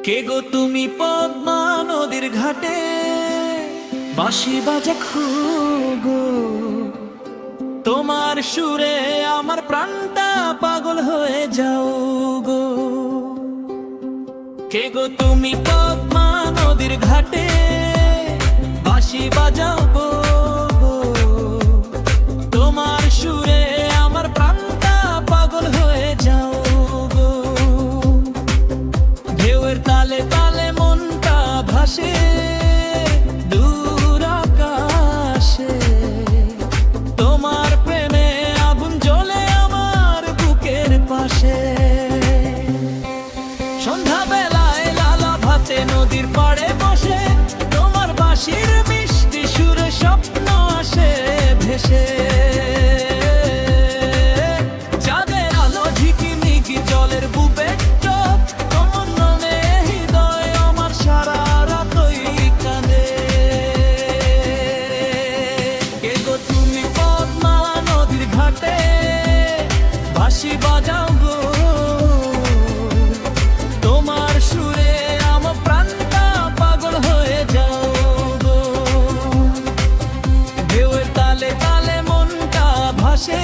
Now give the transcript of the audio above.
কে গো তুমি পদ্মা নদীর ঘাটে বাঁশি বাজে গো, তোমার সুরে আমার প্রাণটা পাগল হয়ে যাও গো। কে গো তুমি পদ্মা নদীর ঘাটে বাঁশি বাজাও গো, তোমার সুরে আমার প্রাণটা পাগল হয়ে যাও গো। ঢেউয়ের তালে তালে মনটা ভাসে দূর আকাশে, তোমার প্রেমে আগুন জ্বলে আমার বুকের পাশে। সন্ধ্যা বেলায় লালা ভাতে নদীর পাড়ে বসে, তোমার বাঁশির মিষ্টি সুরে স্বপ্ন আসে ভেসে। চাঁদের আলো ঝিকিমিকি জলের বুকে চোখ, তোমার নামে হৃদয় আমার সারা রাতই কাঁদে। কে গো তুমি পদ্মা নদীর ঘাটে বাঁশি বাজাও গো, তোমার সুরে আমার প্রাণটা পাগল হয়ে যাও গো। ঢেউয়ের তালে তালে মনটা ভাসে